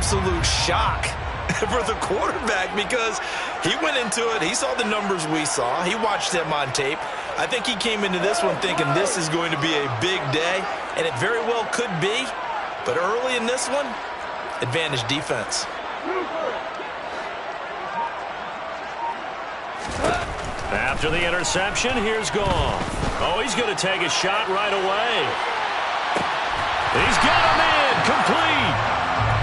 absolute shock for the quarterback because he went into it. He saw the numbers we saw. He watched them on tape. I think he came into this one thinking this is going to be a big day, and it very well could be. But early in this one, advantage defense. After the interception, here's Goff. Oh, he's going to take a shot right away. He's got him in. Complete.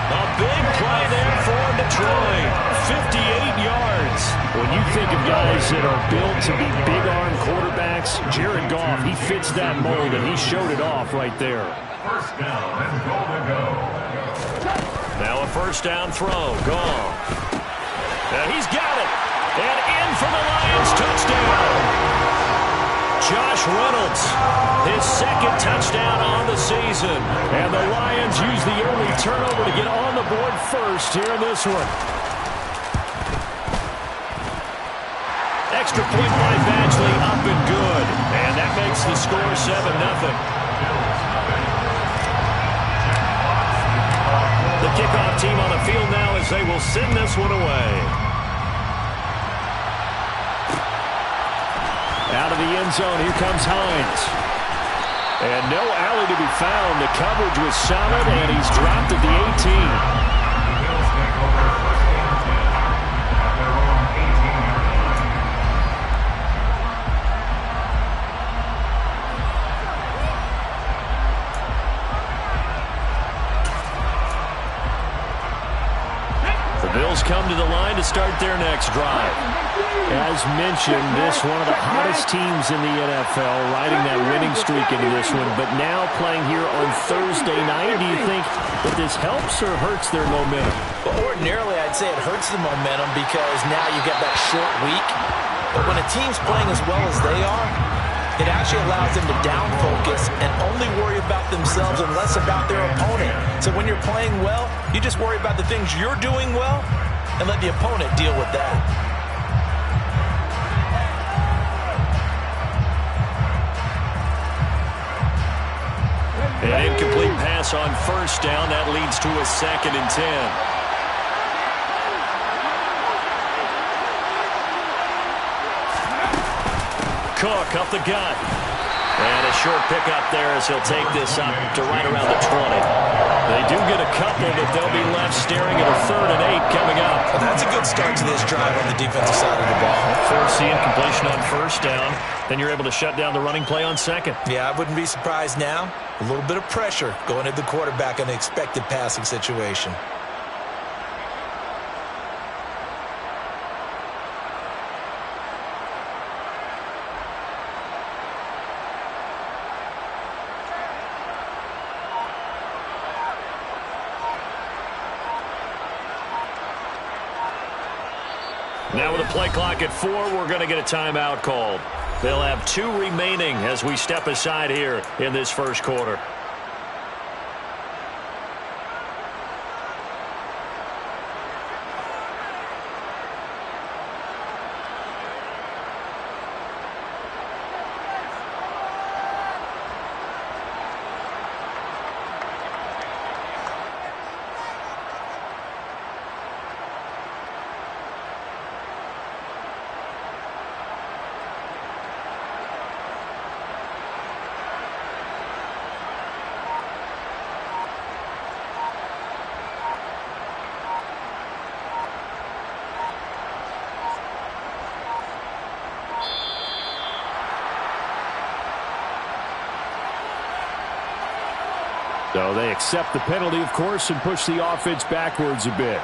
A big play there for Detroit. 58 yards. When you think of guys that are built to be big-arm quarterbacks, Jared Goff, he fits that mold, and he showed it off right there. First down and goal to go. Now a first down throw. Goff. And he's got it. And in for the Lions touchdown. Josh Reynolds, his second touchdown on the season. And the Lions use the early turnover to get on the board first here in this one. Extra point by Badgley, up and good. And that makes the score 7-0. The kickoff team on the field now as they will send this one away. Out of the end zone, here comes Hines. And no alley to be found. The coverage was solid, and he's dropped at the 18. The Bills take over first and 10 at their own 18-yard line. The Bills come to the line to start their next drive. As mentioned, this one of the hottest teams in the NFL, riding that winning streak into this one, but now playing here on Thursday night. Do you think that this helps or hurts their momentum? Well, ordinarily, I'd say it hurts the momentum because now you get that short week. But when a team's playing as well as they are, it actually allows them to down focus and only worry about themselves and less about their opponent. So when you're playing well, you just worry about the things you're doing well and let the opponent deal with that. An incomplete pass on first down. That leads to a 2nd and 10. Cook up the gut. And a short pickup there as he'll take this up to right around the 20. They do get a couple, but they'll be left staring at a 3rd and 8 coming up. Well, that's a good start to this drive on the defensive side of the ball. Force the incompletion on first down. Then you're able to shut down the running play on 2nd. Yeah, I wouldn't be surprised now. A little bit of pressure going at the quarterback in an expected passing situation. Now with a play clock at 4, we're going to get a timeout called. They'll have 2 remaining as we step aside here in this first quarter. So they accept the penalty, of course, and push the offense backwards a bit.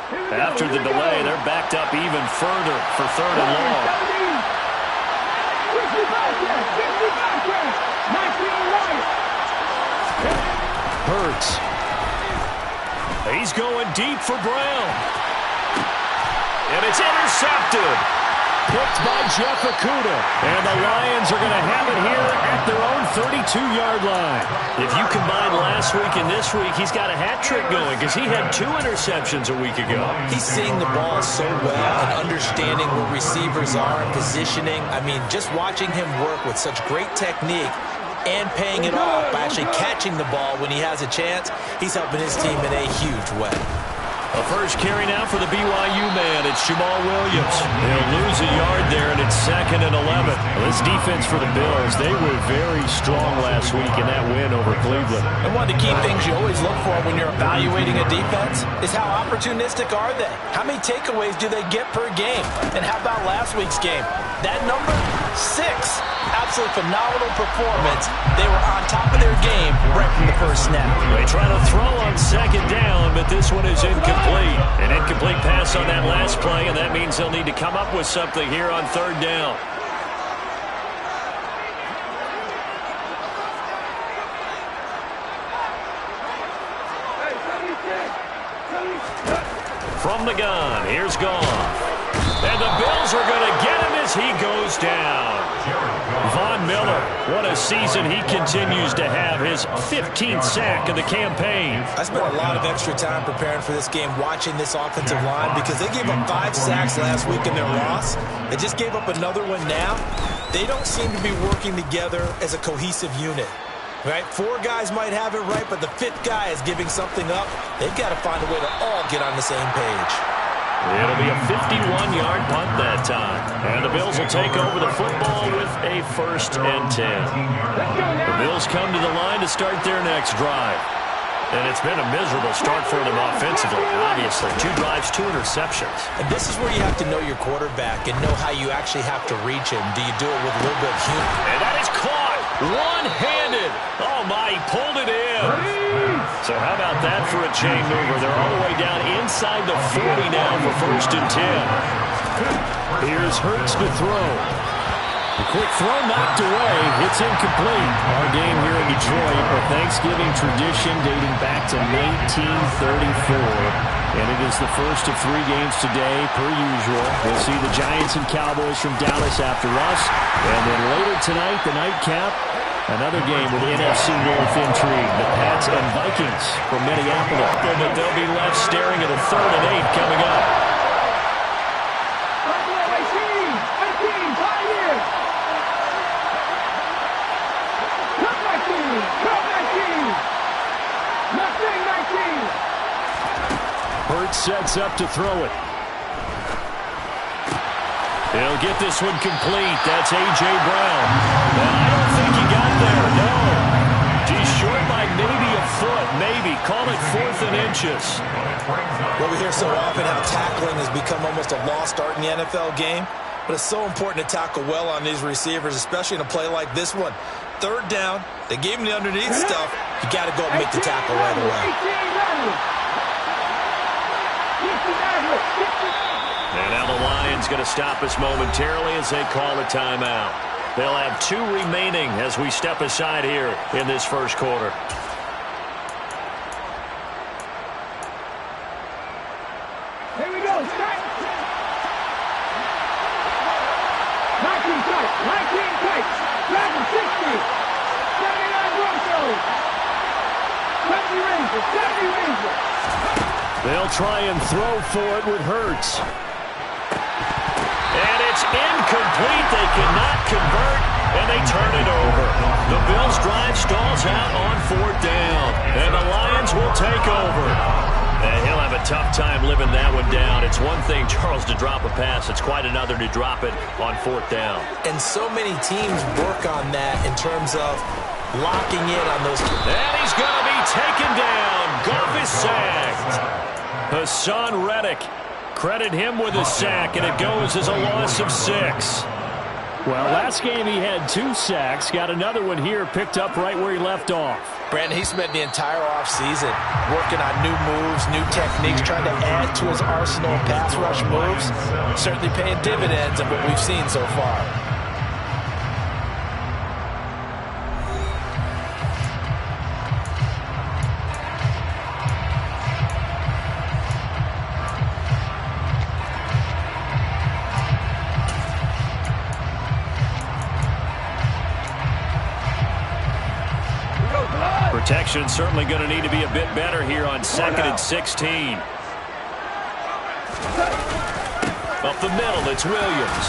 After the delay, they're backed up even further for 3rd and long. Hurts. He's going deep for Brown. And it's intercepted. Picked by Jeff Okudah. And the Lions are going to have it here at their own 32-yard line. If you combine last week and this week, he's got a hat trick going because he had 2 interceptions a week ago. He's seeing the ball so well and understanding where receivers are and positioning. I mean, just watching him work with such great technique and paying it off by actually catching the ball when he has a chance, he's helping his team in a huge way. A first carry now for the BYU man. It's Jamal Williams. He'll lose a yard there, and it's 2nd and 11. Well, this defense for the Bills, they were very strong last week in that win over Cleveland. And one of the key things you always look for when you're evaluating a defense is how opportunistic are they? How many takeaways do they get per game? And how about last week's game? That number, 6. Absolutely phenomenal performance. They were on top of their game right from the first snap. They try to throw on 2nd down, but this one is incomplete. An incomplete pass on that last play, and that means they'll need to come up with something here on 3rd down. From the gun, here's Goff. And the Bills are going to get him as he goes down. Von Miller, what a season he continues to have. His 15th sack of the campaign. I spent a lot of extra time preparing for this game watching this offensive line because they gave up 5 sacks last week in their loss. They just gave up another one now. They don't seem to be working together as a cohesive unit. Right? 4 guys might have it right, but the 5th guy is giving something up. They've got to find a way to all get on the same page. It'll be a 51-yard punt that time. And the Bills will take over the football with a 1st and 10. The Bills come to the line to start their next drive. And it's been a miserable start for them offensively, obviously. 2 drives, 2 interceptions. And this is where you have to know your quarterback and know how you actually have to reach him. Do you do it with a little bit of humor? And that is caught one-handed. Oh, my, he pulled it in. So how about that for a chain mover? They're all the way down inside the 40 now for 1st and 10. Here's Hurts to throw. A quick throw knocked away. It's incomplete. Our game here in Detroit, a Thanksgiving tradition dating back to 1934. And it is the first of 3 games today, per usual. We'll see the Giants and Cowboys from Dallas after us. And then later tonight, the nightcap, another game with NFC North intrigue. The Pats and Vikings from Minneapolis. But they'll be left staring at a 3rd and 8 coming up. Hurts sets up to throw it. He'll get this one complete. That's A.J. Brown. And I don't think he got there, no. He's short by maybe a foot, maybe. Call it 4th and inches. Well, we hear so often how tackling has become almost a lost art in the NFL game. But it's so important to tackle well on these receivers, especially in a play like this one. 3rd down, they gave him the underneath stuff. You got to go and make the tackle right away. And now the Lions going to stop us momentarily as they call a timeout. They'll have 2 remaining as we step aside here in this first quarter. Here we go. Start. 19 tight. 19 tight. Dragon 60. 79 Broncos. 70 Rangers. 70 Rangers. They'll try and throw for it with Hurts. And it's incomplete. They cannot convert, and they turn it over. The Bills' drive stalls out on 4th down, and the Lions will take over. And he'll have a tough time living that one down. It's one thing, Charles, to drop a pass. It's quite another to drop it on 4th down. And so many teams work on that in terms of locking in on those. And he's going to be taken down. Goff is sacked. Hassan Reddick, credit him with a sack, and it goes as a loss of 6. Well, last game he had 2 sacks. Got another one here, picked up right where he left off. Brandon, he spent the entire offseason working on new moves, new techniques, trying to add to his arsenal of pass rush moves. Certainly paying dividends of what we've seen so far. Protection certainly going to need to be a bit better here on 2nd and 16. Up the middle, it's Williams.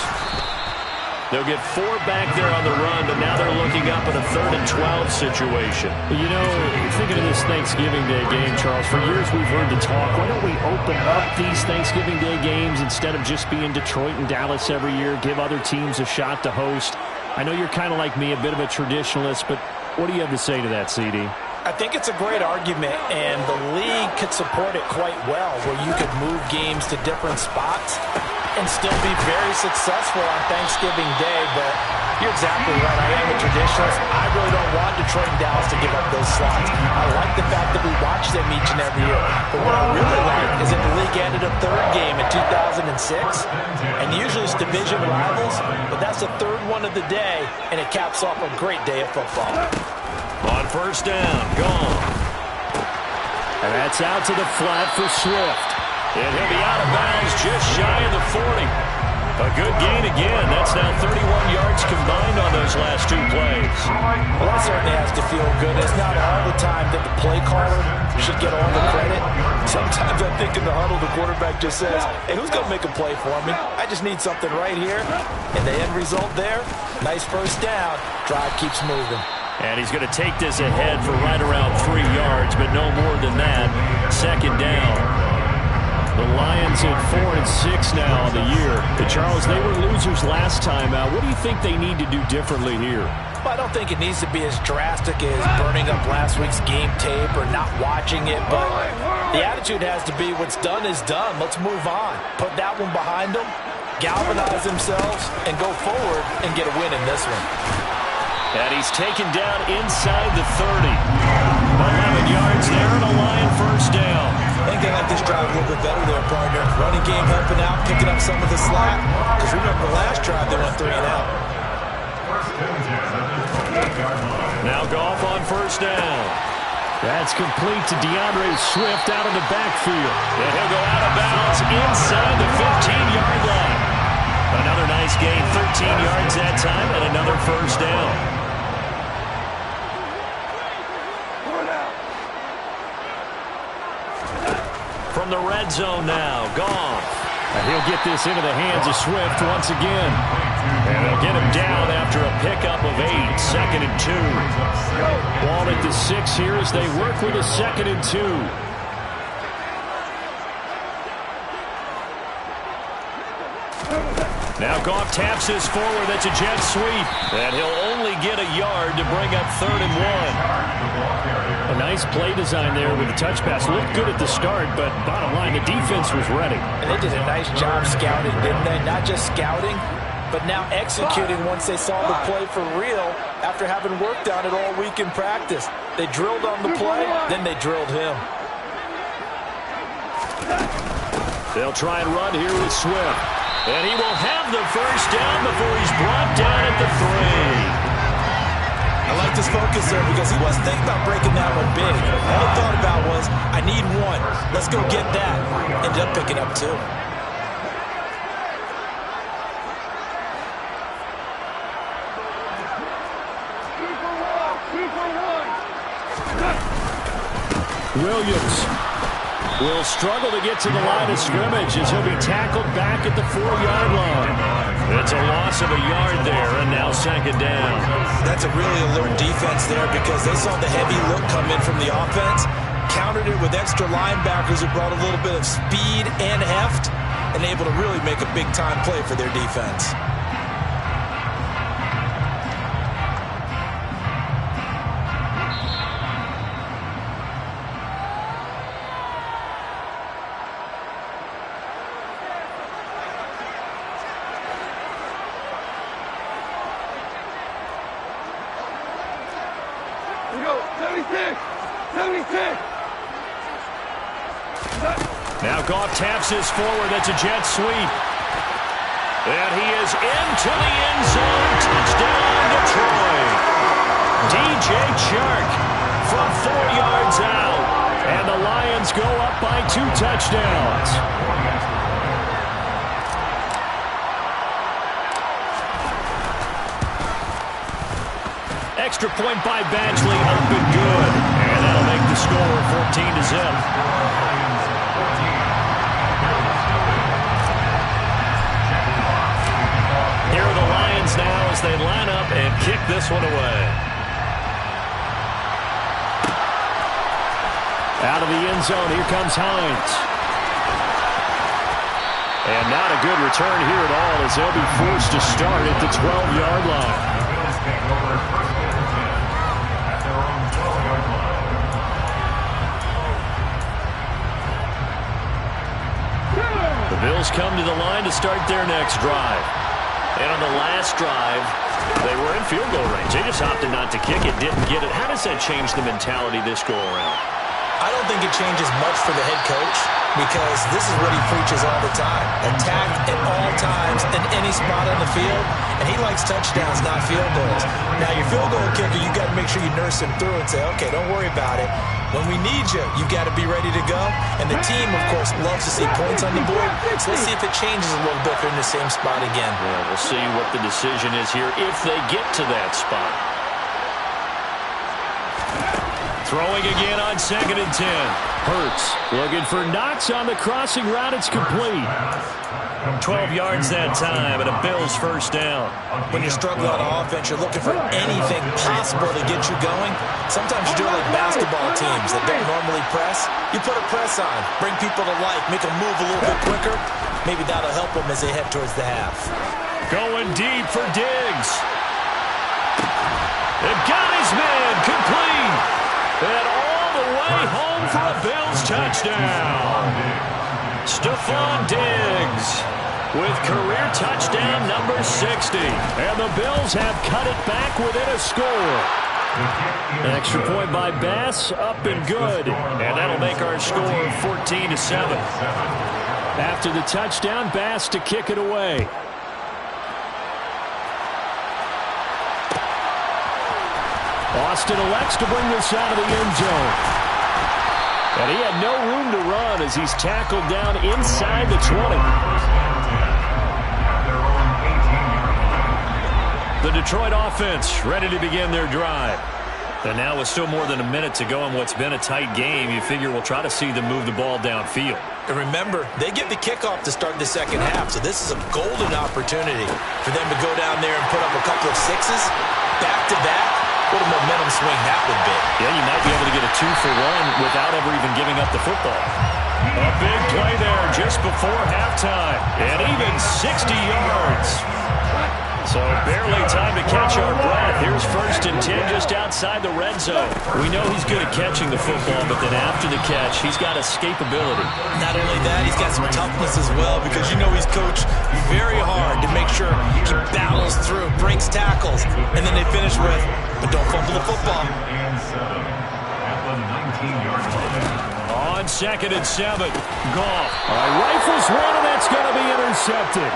They'll get 4 back there on the run, but now they're looking up at a 3rd and 12 situation. You know, thinking of this Thanksgiving Day game, Charles, for years we've heard the talk, why don't we open up these Thanksgiving Day games instead of just being Detroit and Dallas every year, give other teams a shot to host? I know you're kind of like me, a bit of a traditionalist, but what do you have to say to that, CD? I think it's a great argument, and the league could support it quite well, where you could move games to different spots and still be very successful on Thanksgiving Day. But you're exactly right. I am a traditionalist. I really don't want Detroit and Dallas to give up those slots. I like the fact that we watch them each and every year. But what I really like is that the league added a 3rd game in 2006, and usually it's division rivals, but that's the 3rd one of the day, and it caps off a great day of football. On 1st down, gone. And that's out to the flat for Swift. And he'll be out of bounds just shy of the 40. A good gain again. That's now 31 yards combined on those last 2 plays. Well, that certainly has to feel good. It's not all the time that the play caller should get all the credit. Sometimes I think in the huddle, the quarterback just says, hey, who's going to make a play for me? I just need something right here. And the end result there, nice 1st down. Drive keeps moving. And he's going to take this ahead for right around 3 yards, but no more than that. 2nd down. The Lions at 4 and 6 now on the year. Charles, they were losers last time out. What do you think they need to do differently here? Well, I don't think it needs to be as drastic as burning up last week's game tape or not watching it, but the attitude has to be what's done is done. Let's move on. Put that one behind them, galvanize themselves, and go forward and get a win in this one. And he's taken down inside the 30. 11 yards there and a Lion 1st down. I think they like this drive a little bit better there, partner. Running game helping out, picking up some of the slack. Because remember the last drive, they went 3 and out. Now Goff on 1st down. That's complete to DeAndre Swift out of the backfield. And he'll go out of bounds inside the 15-yard line. Another nice gain, 13 yards that time, and another 1st down. From the red zone now, Goff. And he'll get this into the hands of Swift once again. And they'll get him down after a pickup of 8, 2nd and 2. Ball at the 6 here as they work with a 2nd and 2. Now Goff taps this forward. That's a jet sweep. And he'll only get a yard to bring up 3rd and 1. A nice play design there with the touch pass. Looked good at the start, but bottom line, the defense was ready. And they did a nice job scouting, didn't they? Not just scouting, but now executing once they saw the play for real after having worked on it all week in practice. They drilled on the play, then they drilled him. They'll try and run here with Swift. And he will have the 1st down before he's brought down at the 3. I like this focus there because he wasn't thinking about breaking that one big. All he thought about was, I need 1. Let's go get that. Ended up picking up 2. Williams will struggle to get to the line of scrimmage as he'll be tackled back at the 4-yard line. It's a loss of a yard there, and now 2nd down. That's a really alert defense there because they saw the heavy look come in from the offense, countered it with extra linebackers who brought a little bit of speed and heft, and able to really make a big-time play for their defense. 76. Now Goff taps this forward. That's a jet sweep. And he is into the end zone. Touchdown, Detroit. DJ Chark from 4 yards out. And the Lions go up by 2 touchdowns. Extra point by Badgley, up and good. And that'll make the score 14-0. Here are the Lions now as they line up and kick this one away. Out of the end zone, here comes Hines. And not a good return here at all as they'll be forced to start at the 12-yard line. The Bills come to the line to start their next drive. And on the last drive, they were in field goal range. They just opted not to kick it, didn't get it. How does that change the mentality this go around? I don't think it changes much for the head coach because this is what he preaches all the time. Attack at all times in any spot on the field, and he likes touchdowns, not field goals. Now, your field goal kicker, you got to make sure you nurse him through and say, okay, don't worry about it. When we need you, you got to be ready to go. And the team, of course, loves to see points on the board. So let's see if it changes a little bit if they're in the same spot again. Yeah, we'll see what the decision is here if they get to that spot. Throwing again on 2nd and 10. Hurts looking for Knox on the crossing route. It's complete. 12 yards that time and a Bills first down. When you're struggling on offense, you're looking for anything possible to get you going. Sometimes you do it like basketball teams that don't normally press. You put a press on, bring people to life, make them move a little bit quicker. Maybe that'll help them as they head towards the half. Going deep for Diggs. It got his man complete. And all the way home for a Bills touchdown. Stephon Diggs with career touchdown number 60. And the Bills have cut it back within a score. An extra point by Bass, up and good. And that'll make our score 14-7. After the touchdown, Bass to kick it away. Austin elects to bring this out of the end zone. And he had no room to run as he's tackled down inside the 20. The Detroit offense ready to begin their drive. And now with still more than a minute to go in what's been a tight game, you figure we'll try to see them move the ball downfield. And remember, they get the kickoff to start the second half, so this is a golden opportunity for them to go down there and put up a couple of sixes back-to-back. What a momentum swing that would be. Yeah, you might be able to get a 2-for-1 without ever even giving up the football. A big play there just before halftime. And even 60 yards. So barely time to catch our breath. Here's 1st and 10 just outside the red zone. We know he's good at catching the football, but then after the catch, he's got escapability. Not only that, he's got some toughness as well because you know he's coached very hard to make sure he battles through, breaks tackles, and then they finish with, but don't fumble the football. On 2nd and 7, Goff. Rifles one, and that's going to be intercepted.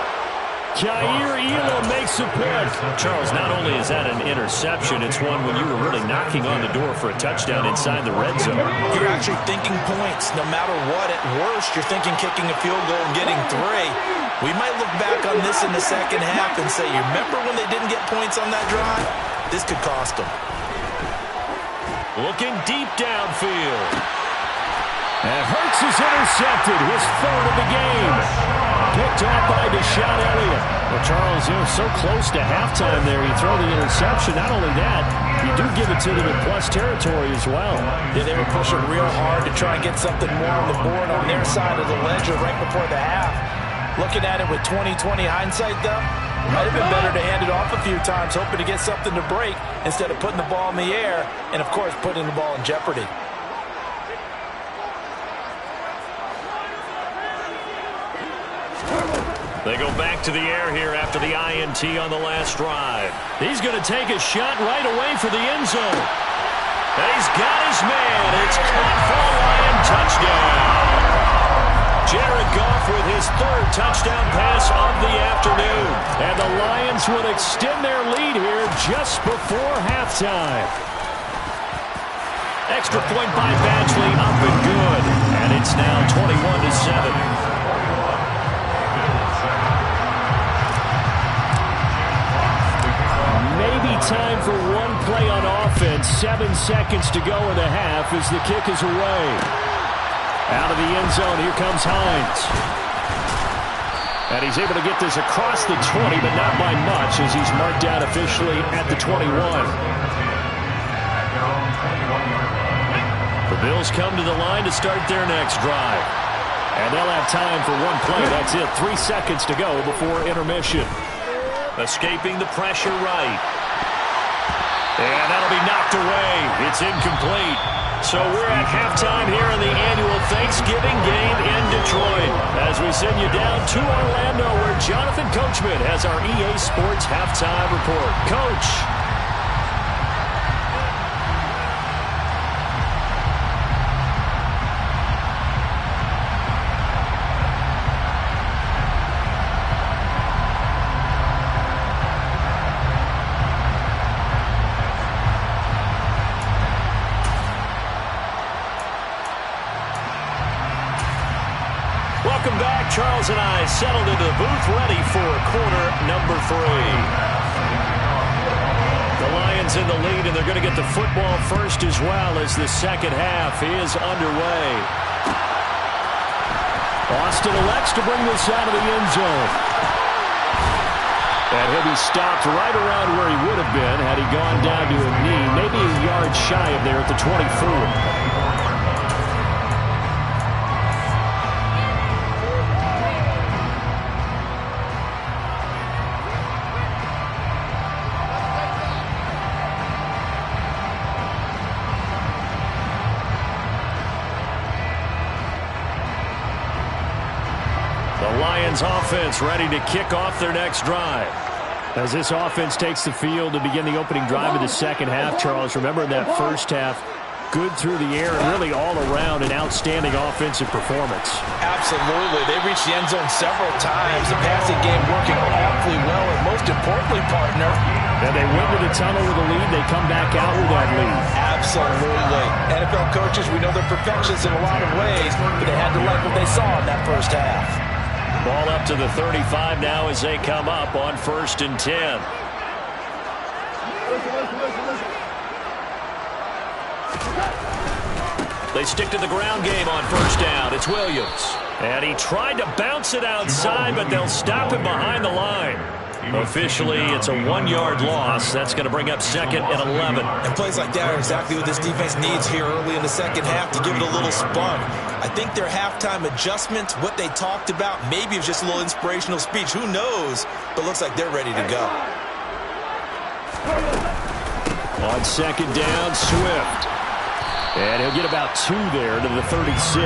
Jair Elam makes a pick. Charles, not only is that an interception, it's one when you were really knocking on the door for a touchdown inside the red zone. You're actually thinking points. No matter what, at worst, you're thinking kicking a field goal and getting 3. We might look back on this in the second half and say, you remember when they didn't get points on that drive? This could cost them. Looking deep downfield. And Hurts is intercepted, his 3rd of the game. Picked off by Deshaun Elliott. Well, Charles, so close to halftime there. You throw the interception. Not only that, you do give it to them in plus territory as well. Yeah, they were pushing real hard to try and get something more on the board on their side of the ledger right before the half. Looking at it with 20/20 hindsight, though, might have been better to hand it off a few times, hoping to get something to break instead of putting the ball in the air and, of course, putting the ball in jeopardy. They go back to the air here after the INT on the last drive. He's going to take a shot right away for the end zone. And he's got his man. It's off with his third touchdown pass of the afternoon. And the Lions will extend their lead here just before halftime. Extra point by Badgley, up and good. And it's now 21-7. Maybe time for one play on offense. 7 seconds to go in the half as the kick is away. Out of the end zone, here comes Hines. And he's able to get this across the 20, but not by much as he's marked down officially at the 21. The Bills come to the line to start their next drive. And they'll have time for one play. That's it. 3 seconds to go before intermission. Escaping the pressure right. And that'll be knocked away. It's incomplete. So we're at halftime here in the annual Thanksgiving game in Detroit as we send you down to Orlando where Jonathan Coachman has our EA Sports halftime report. Coach. Welcome back. Charles and I settled into the booth ready for quarter number 3. The Lions in the lead, and they're going to get the football first as well as the second half is underway. Austin elects to bring this out of the end zone. And he'll be stopped right around where he would have been had he gone down to a knee, maybe a yard shy of there at the 24. Offense ready to kick off their next drive. As this offense takes the field to begin the opening drive of the second half, Charles, remember in that first half, good through the air and really all around an outstanding offensive performance. Absolutely. They reached the end zone several times. The passing game working awfully well, and most importantly, partner. And they went to the tunnel with a lead. They come back out with that lead. Absolutely. NFL coaches, we know they're perfectionists in a lot of ways, but they had to like what they saw in that first half. Ball up to the 35 now as they come up on 1st and 10. They stick to the ground game on first down. It's Williams. And he tried to bounce it outside, but they'll stop him behind the line. Officially, it's a 1-yard loss. That's going to bring up 2nd and 11. And plays like that are exactly what this defense needs here early in the second half to give it a little spark. I think their halftime adjustment, what they talked about, maybe it was just a little inspirational speech. Who knows? But looks like they're ready to go. On 2nd down, Swift. And he'll get about 2 there to the 36.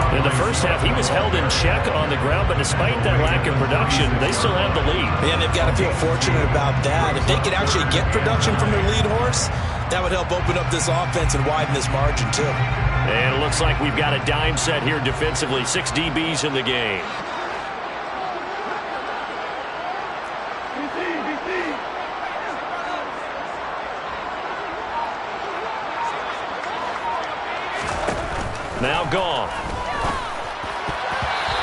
In the first half, he was held in check on the ground, but despite that lack of production, they still have the lead. And they've got to feel fortunate about that. If they could actually get production from their lead horse, that would help open up this offense and widen this margin, too. And it looks like we've got a dime set here defensively. 6 DBs in the game. Now gone.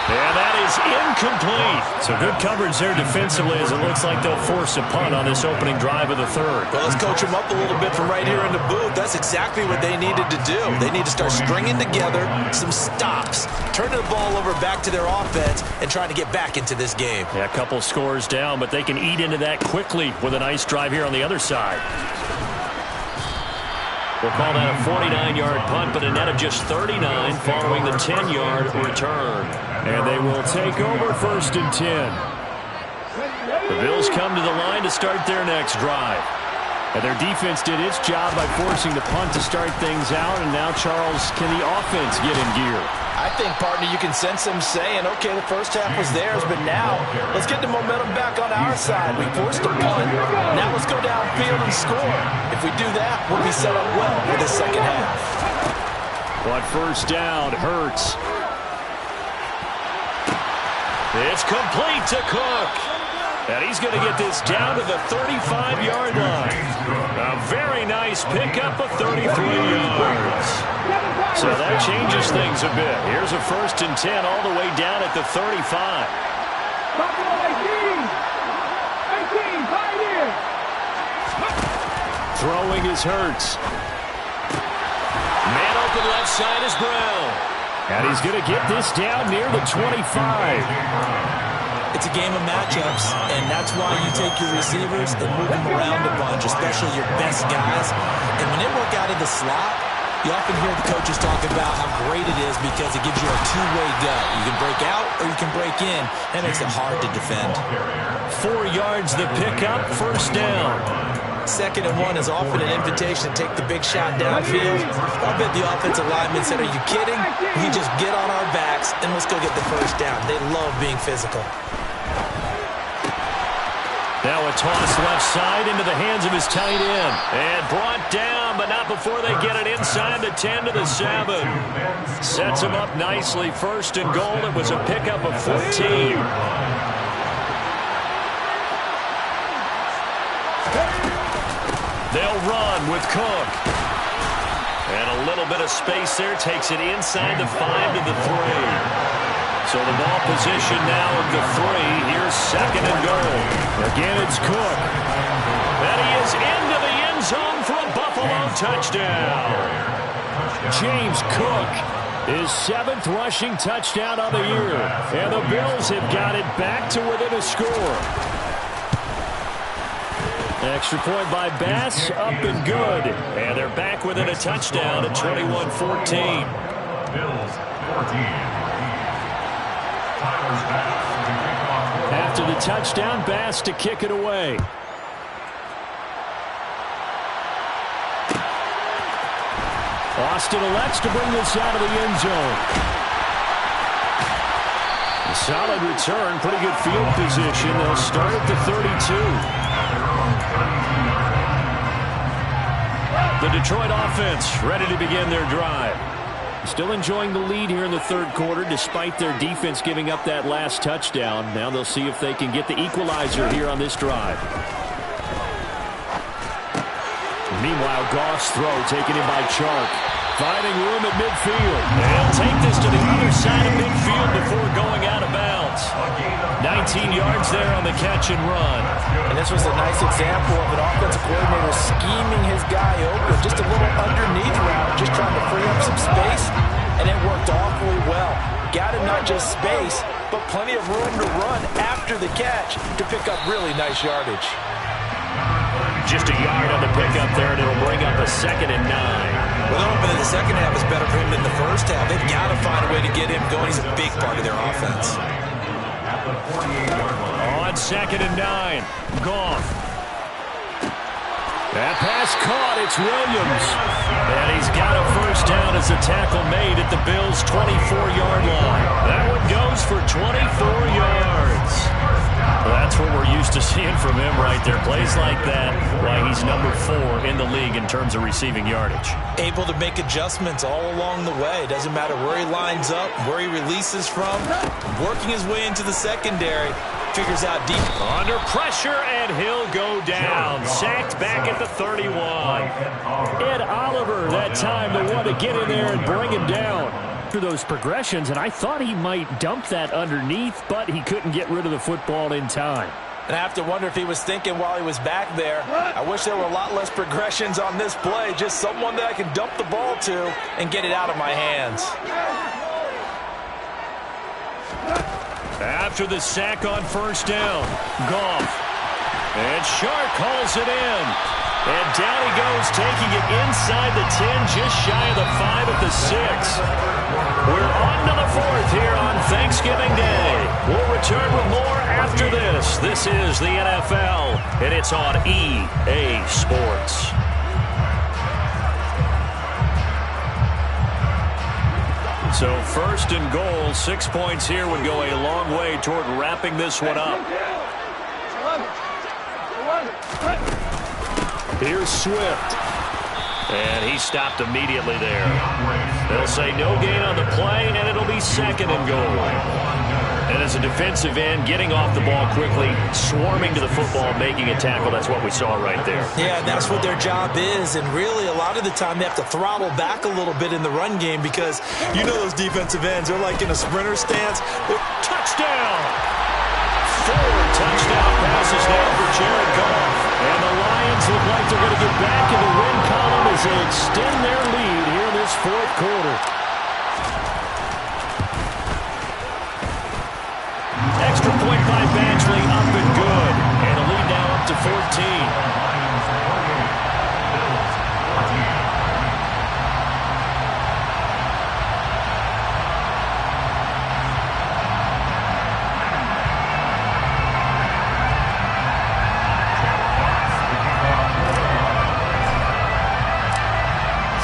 And that is incomplete. So good coverage there defensively as it looks like they'll force a punt on this opening drive of the third. Well, let's coach them up a little bit from right here in the booth. That's exactly what they needed to do. They need to start stringing together some stops, turning the ball over back to their offense, and trying to get back into this game. Yeah, a couple scores down, but they can eat into that quickly with a nice drive here on the other side. We'll call that a 49-yard punt, but a net of just 39 following the 10-yard return. And they will take over 1st and 10. The Bills come to the line to start their next drive. And their defense did its job by forcing the punt to start things out. And now, Charles, can the offense get in gear? I think, partner, you can sense them saying, okay, the first half was theirs, but now let's get the momentum back on our side. We forced the punt. Now let's go downfield and score. If we do that, we'll be set up well for the second half. On 1st down, Hurts. It's complete to Cook. And he's going to get this down to the 35-yard line. A very nice pickup of 33 yards. So that changes things a bit. Here's a 1st and 10 all the way down at the 35. Throwing is Hurts. Man open left side is Brown. And he's going to get this down near the 25. It's a game of matchups, and that's why you take your receivers and move them around a bunch, especially your best guys. And when they work out of the slot, you often hear the coaches talking about how great it is because it gives you a two-way go. You can break out or you can break in. That makes it hard to defend. 4 yards the pickup, 1st down. 2nd and 1 is often an invitation to take the big shot downfield. I bet the offensive lineman said, are you kidding? We just get on our backs and let's go get the 1st down. They love being physical. Now a toss left side into the hands of his tight end. And brought down, but not before they get it inside the 10 to the 7. Sets him up nicely. 1st and goal. It was a pickup of 14. They'll run with Cook. And a little bit of space there. Takes it inside the 5 to the 3. So the ball position now of the 3. Here's 2nd and goal. Again, it's Cook. And he is into the end zone for a Buffalo touchdown. James Cook, his 7th rushing touchdown of the year. And the Bills have got it back to within a score. Extra point by Bass, up and good. And they're back within a touchdown at 21-14. Bills 14. After the touchdown, Bass to kick it away. Austin elects to bring this out of the end zone. A solid return, pretty good field position. They'll start at the 32. The Detroit offense ready to begin their drive. Still enjoying the lead here in the 3rd quarter despite their defense giving up that last touchdown. Now they'll see if they can get the equalizer here on this drive. Meanwhile, Goff's throw taken in by Chark. Finding room at midfield. They'll take this to the other side of midfield before going out of bounds. 19 yards there on the catch and run. And this was a nice example of an offensive coordinator scheming his guy open. Just a little underneath route, just trying to free up some space. And it worked awfully well. Got him not just space, but plenty of room to run after the catch to pick up really nice yardage. Just a yard on the pickup there, and it'll bring up a 2nd and 9. Well, they're hoping that the second half is better for him than the first half. They've got to find a way to get him going. He's a big part of their offense. On 2nd and 9, Goff. That pass caught. It's Williams. And he's got a 1st down as a tackle made at the Bills' 24-yard line. That one goes for 24 yards. Well, that's what we're used to seeing from him right there. Plays like that, why he's number 4 in the league in terms of receiving yardage. Able to make adjustments all along the way. Doesn't matter where he lines up, where he releases from. Working his way into the secondary. Figures out deep. Under pressure, and he'll go down. Sacked back at the 31. Ed Oliver, that time, the one to get in there and bring him down. Those progressions, and I thought he might dump that underneath, but he couldn't get rid of the football in time. And I have to wonder if he was thinking while he was back there, I wish there were a lot less progressions on this play, just someone that I can dump the ball to and get it out of my hands. After the sack on 1st down, Goff. And Shark hauls it in. And down he goes, taking it inside the 10, just shy of the 5 at the 6. We're on to the 4th here on Thanksgiving Day. We'll return with more after this. This is the NFL, and it's on EA Sports. So 1st and goal, 6 points here would go a long way toward wrapping this one up. Here's Swift. And he stopped immediately there. They'll They'll say no gain on the play, and it'll be second and goal. And as a defensive end, getting off the ball quickly, swarming to the football, making a tackle, that's what we saw right there. Yeah, that's what their job is. And really, a lot of the time, they have to throttle back a little bit in the run game because you know those defensive ends, they're like in a sprinter stance. Touchdown! 4 touchdown passes now for Jared Goff. And the Lions look like they're going to get back in the win column as they extend their lead here in this fourth quarter. Extra point by Badgley, up and good. And the lead now up to 14.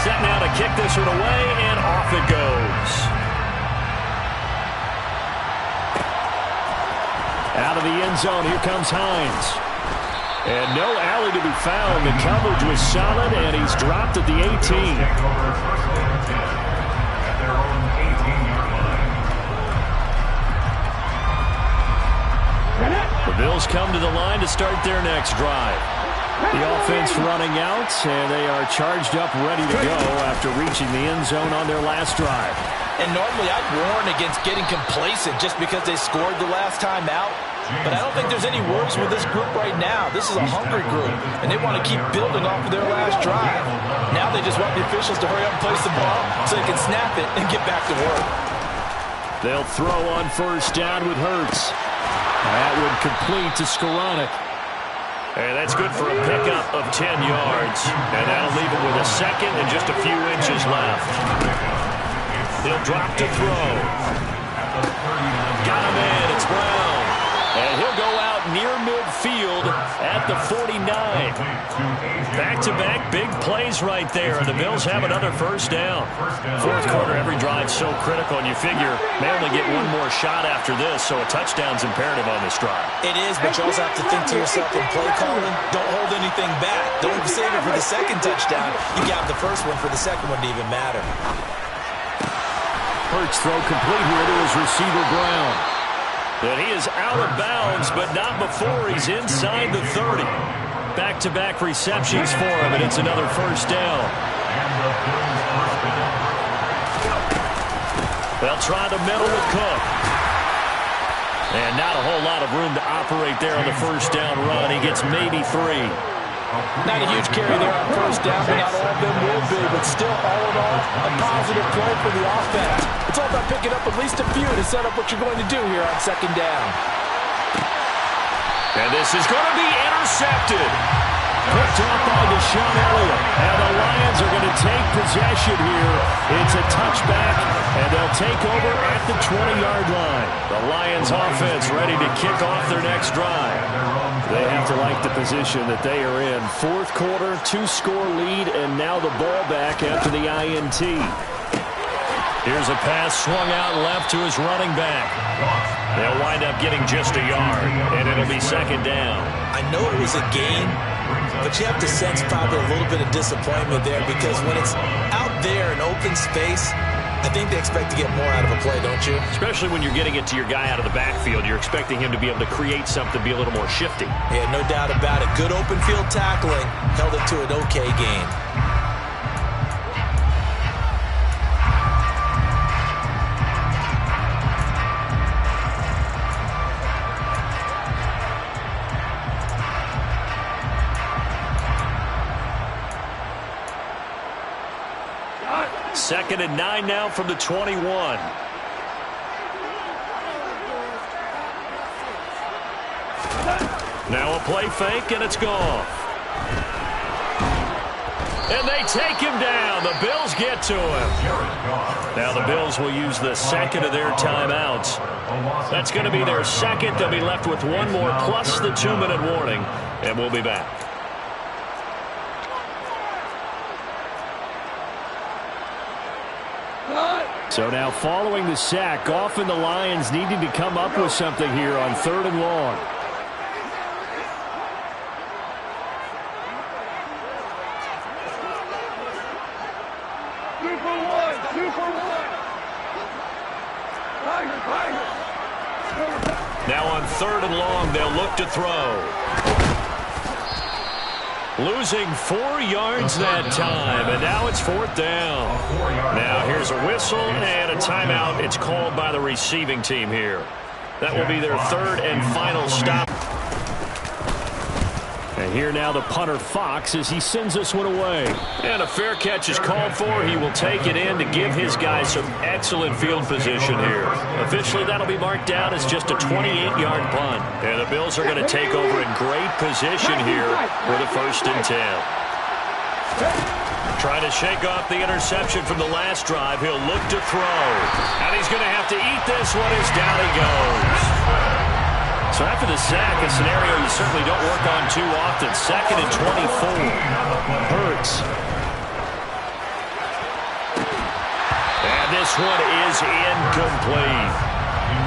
Set now to kick this one away, and off it goes. Out of the end zone, here comes Hines. And no alley to be found. The coverage was solid, and he's dropped at the 18. The Bills come to the line to start their next drive. The offense running out, and they are charged up, ready to go after reaching the end zone on their last drive. And normally I'd warn against getting complacent just because they scored the last time out. But I don't think there's any worries with this group right now. This is a hungry group, and they want to keep building off of their last drive. Now they just want the officials to hurry up and place the ball so they can snap it and get back to work. They'll throw on first down with Hurts. That would complete to Skoranek. And that's good for a pickup of 10 yards. And that'll leave him with a second and just a few inches left. He'll drop to throw. Got him in. It's Brown. And he'll go out near midfield at the 49. Back-to-back big plays right there. And the Bills have another first down. Fourth quarter, every drive's so critical. And you figure they only get one more shot after this, so a touchdown's imperative on this drive. It is, but you also have to think to yourself in play calling, don't hold anything back. Don't save it for the second touchdown. You got the first one for the second one to even matter. Hurts throw complete here to his receiver, Brown. And he is out of bounds, but not before he's inside the 30. Back-to-back receptions for him, and it's another first down. They'll try the middle with Cook. And not a whole lot of room to operate there on the first down run. He gets maybe 3. Not a huge carry there on first down, but not all of them will be. But still, all in all, a positive play for the offense. It's all about picking up at least a few to set up what you're going to do here on second down. And this is going to be intercepted. Picked off by Deshaun Elliott. And the Lions are going to take possession here. It's a touchback, and they'll take over at the 20-yard line. The Lions offense ready to kick off their next drive. They have to like the position that they are in. Fourth quarter, 2-score lead, and now the ball back after the INT. Here's a pass swung out left to his running back. They'll wind up getting just a yard, and it'll be second down. I know it was a gain, but you have to sense probably a little bit of disappointment there because when it's out there in open space, I think they expect to get more out of a play, don't you? Especially when you're getting it to your guy out of the backfield. You're expecting him to be able to create something, be a little more shifty. Yeah, no doubt about it. Good open field tackling held it to an okay gain. Second and 9 now from the 21. Now a play fake, and it's gone. And they take him down. The Bills get to him. Now the Bills will use the second of their timeouts. That's going to be their second. They'll be left with one more plus the 2-minute warning, and we'll be back. So now following the sack, Goff and the Lions needing to come up with something here on 3rd and long. Two for Now on 3rd and long, they'll look to throw. Losing 4 yards that time, and now it's 4th down. Now here's a whistle and a timeout. It's called by the receiving team here. That will be their 3rd and final stop. And here now the punter Fox as he sends this one away. And a fair catch is called for. He will take it in to give his guys some excellent field position here. Officially, that'll be marked down as just a 28-yard punt. And the Bills are going to take over in great position here with a 1st and 10. Trying to shake off the interception from the last drive. He'll look to throw. And he's going to have to eat this one as down he goes. So after the sack, a scenario you certainly don't work on too often. 2nd and 24. Hurts. And this one is incomplete.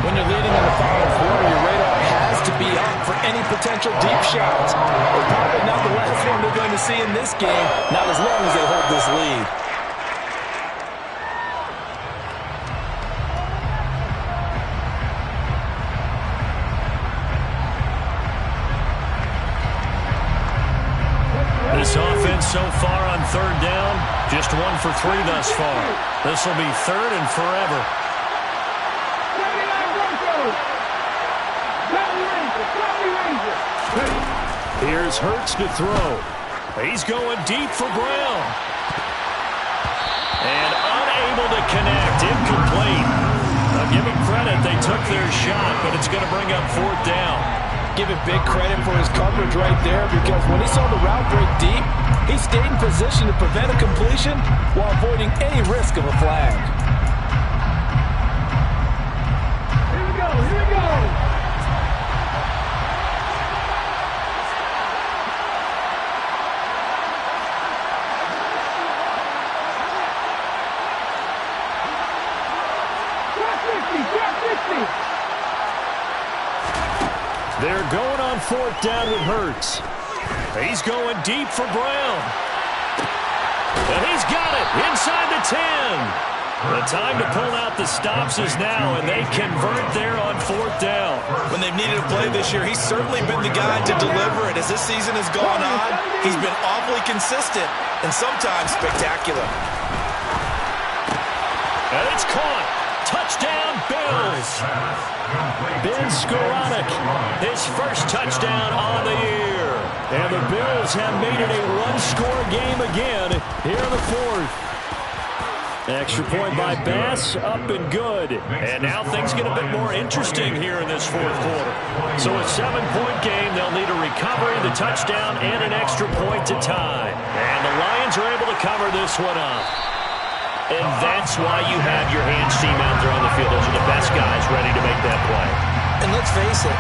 When you're leading in the final quarter, your radar has to be up for any potential deep shots. It's probably not the last one they're going to see in this game, not as long as they hold this lead. This offense so far on 3rd down, just 1 for 3 thus far. This will be 3rd and forever. Here's Hurts to throw. He's going deep for Brown. And unable to connect. Incomplete. I'll give him credit. They took their shot, but it's going to bring up 4th down. Give him big credit for his coverage right there, because when he saw the route break deep, he stayed in position to prevent a completion while avoiding any risk of a flag. Here we go, here we go. Drop 50. They're going on 4th down with Hurts. He's going deep for Brown. And he's got it inside the 10. The time to pull out the stops is now, and they convert there on 4th down. When they've needed a play this year, he's certainly been the guy to deliver it. As this season has gone on, he's been awfully consistent and sometimes spectacular. And it's caught. Touchdown, Bills. Ben Skoranek, His first touchdown on the year. and the Bills have made it a 1-score game again here in the 4th. Extra point by Bass, up and good. And now things get a bit more interesting here in this 4th quarter. So a 7-point game, they'll need a recovery, the touchdown, and an extra point to tie. And the Lions are able to cover this one up. And that's why you have your hands team out there on the field. Those are the best guys ready to make that play. And let's face it,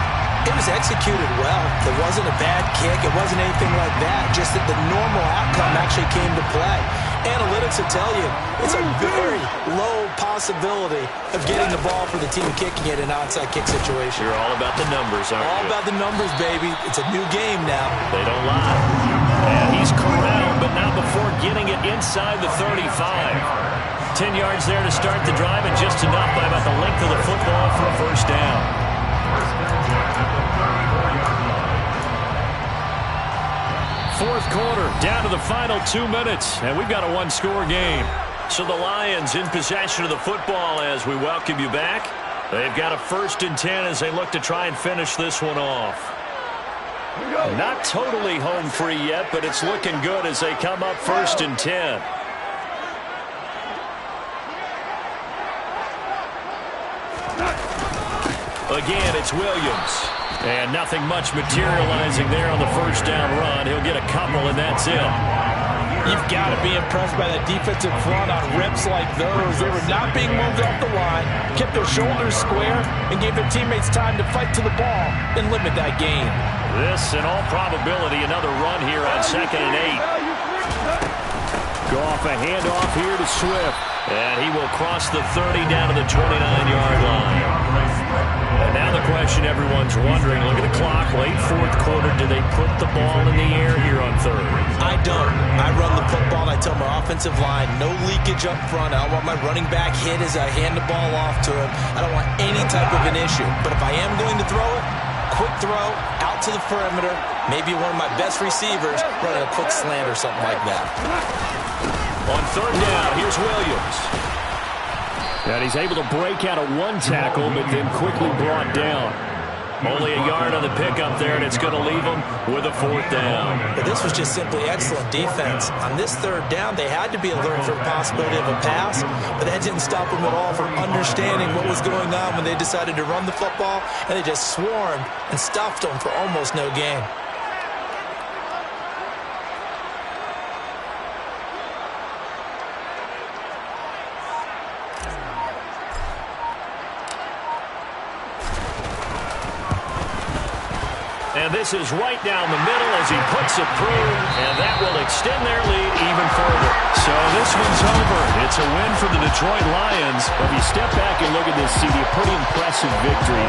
it was executed well. It wasn't a bad kick. It wasn't anything like that. Just that the normal outcome actually came to play. Analytics will tell you it's a very low possibility of getting the ball for the team kicking it in an onside kick situation. You're all about the numbers, aren't you? All about the numbers, baby. It's a new game now. They don't lie. And he's corralled, but not before getting it inside the 35. 10 yards there to start the drive, and just enough by about the length of the football for a 1st down. Fourth quarter, down to the final 2 minutes, and we've got a 1-score game. So the Lions in possession of the football as we welcome you back. They've got a 1st and 10 as they look to try and finish this one off. Not totally home free yet, but it's looking good as they come up 1st and 10. Again, it's Williams. And nothing much materializing there on the 1st down run. He'll get a couple, and that's it. You've got to be impressed by that defensive front on rips like those. They were not being moved off the line, kept their shoulders square, and gave their teammates time to fight to the ball and limit that gain. This, in all probability, another run here on 2nd and 8. Go off a handoff here to Swift. And he will cross the 30 down to the 29-yard line. And now the question everyone's wondering, look at the clock, late fourth quarter, do they put the ball in the air here on third? I don't. I run the football, and I tell my offensive line, no leakage up front. I don't want my running back hit as I hand the ball off to him. I don't want any type of an issue. But if I am going to throw it, quick throw, out to the perimeter, maybe one of my best receivers running a quick slant or something like that. On third down, here's Williams. And he's able to break out of one tackle, but then quickly brought down. Only a yard on the pickup there, and it's going to leave him with a fourth down. But this was just simply excellent defense. On this third down, they had to be alert for the possibility of a pass, but that didn't stop them at all from understanding what was going on when they decided to run the football, and they just swarmed and stuffed them for almost no gain. And this is right down the middle as he puts it through, and that will extend their lead even further. So this one's over. It's a win for the Detroit Lions. But if you step back and look at this, CD, a pretty impressive victory.